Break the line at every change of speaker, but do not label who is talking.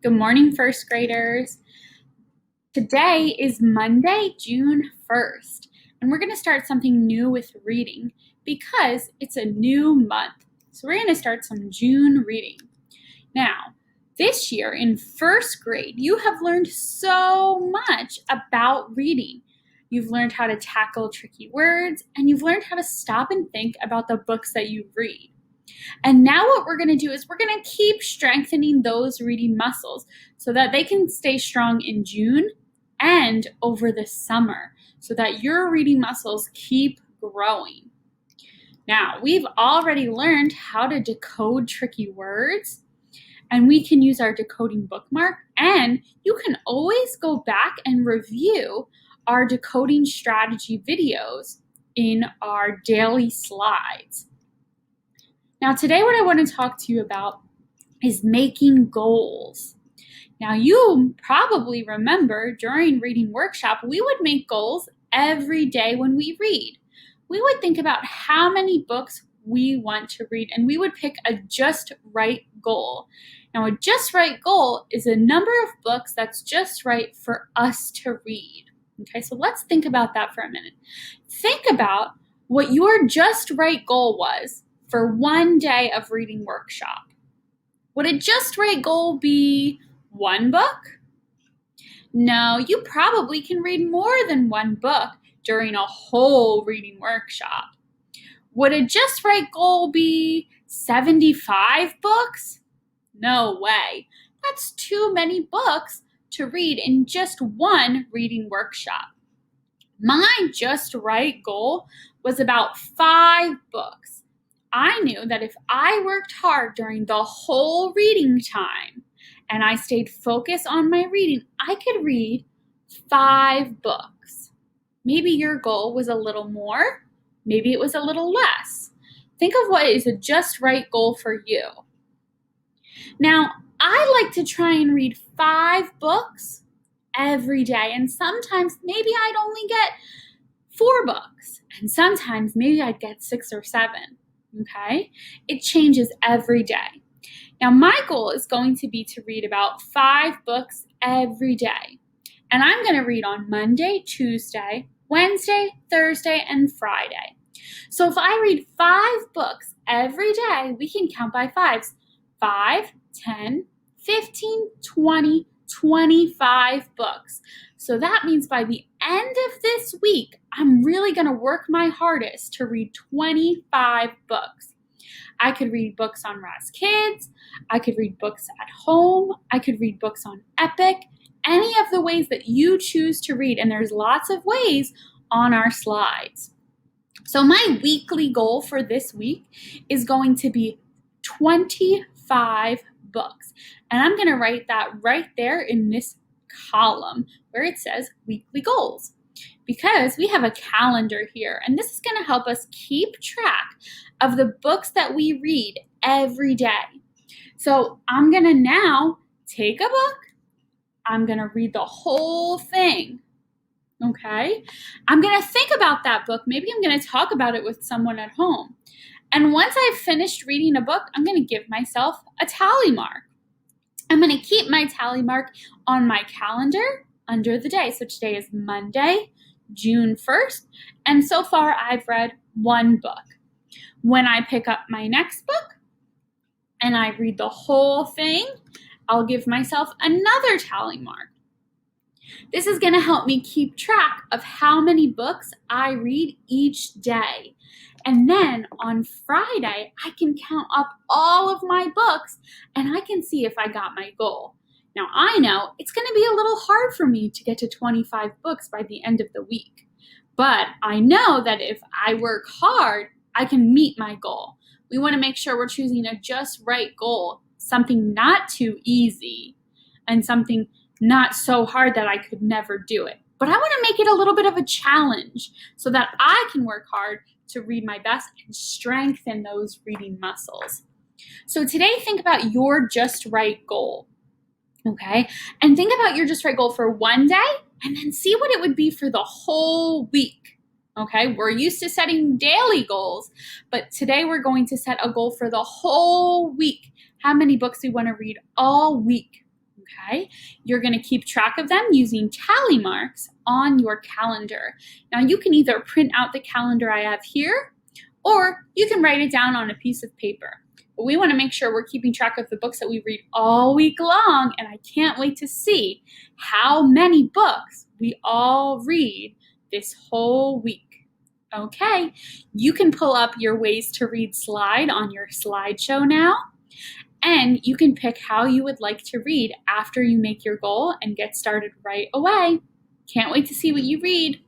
Good morning, first graders. Today is Monday, June 1st, and we're going to start something new with reading because it's a new month. So we're going to start some June reading. Now, this year in first grade, you have learned so much about reading. You've learned how to tackle tricky words, and you've learned how to stop and think about the books that you read. And now what we're going to do is we're going to keep strengthening those reading muscles so that they can stay strong in June and over the summer so that your reading muscles keep growing. Now, we've already learned how to decode tricky words, and we can use our decoding bookmark, and you can always go back and review our decoding strategy videos in our daily slides. Now, today what I want to talk to you about is making goals. Now, you probably remember during reading workshop, we would make goals every day when we read. We would think about how many books we want to read, and we would pick a just right goal. Now, a just right goal is a number of books that's just right for us to read. Okay, so let's think about that for a minute. Think about what your just right goal was for one day of reading workshop. Would a just right goal be one book? No, you probably can read more than one book during a whole reading workshop. Would a just right goal be 75 books? No way. That's too many books to read in just one reading workshop. My just right goal was about 5 books. I knew that if I worked hard during the whole reading time and I stayed focused on my reading, I could read 5 books. Maybe your goal was a little more, maybe it was a little less. Think of what is a just right goal for you. Now, I like to try and read 5 books every day, and sometimes maybe I'd only get 4 books, and sometimes maybe I'd get 6 or 7. Okay? It changes every day. Now, my goal is going to be to read about 5 books every day. And I'm going to read on Monday, Tuesday, Wednesday, Thursday, and Friday. So if I read 5 books every day, we can count by fives. 5, 10, 15, 20, 25 books. So that means by the end of this week, I'm really going to work my hardest to read 25 books. I could read books on Raz Kids. I could read books at home. I could read books on Epic. Any of the ways that you choose to read. And there's lots of ways on our slides. So my weekly goal for this week is going to be 25 books. And I'm going to write that right there in this column where it says weekly goals, because we have a calendar here, and this is going to help us keep track of the books that we read every day. So I'm going to now take a book. I'm going to read the whole thing. Okay? I'm going to think about that book. Maybe I'm going to talk about it with someone at home. And once I've finished reading a book, I'm going to give myself a tally mark. I'm going to keep my tally mark on my calendar under the day. So today is Monday, June 1st, and so far I've read 1 book. When I pick up my next book and I read the whole thing, I'll give myself another tally mark. This is going to help me keep track of how many books I read each day. And then on Friday, I can count up all of my books and I can see if I got my goal. Now, I know it's going to be a little hard for me to get to 25 books by the end of the week. But I know that if I work hard, I can meet my goal. We want to make sure we're choosing a just right goal, something not too easy and something not so hard that I could never do it. But I want to make it a little bit of a challenge so that I can work hard to read my best and strengthen those reading muscles. So today, think about your just right goal, okay? And think about your just right goal for one day and then see what it would be for the whole week, okay? We're used to setting daily goals, but today we're going to set a goal for the whole week, how many books we want to read all week, Okay, you're going to keep track of them using tally marks on your calendar. Now you can either print out the calendar I have here, or you can write it down on a piece of paper. But we want to make sure we're keeping track of the books that we read all week long, and I can't wait to see how many books we all read this whole week. Okay, you can pull up your ways to read slide on your slideshow now. And you can pick how you would like to read after you make your goal and get started right away. Can't wait to see what you read.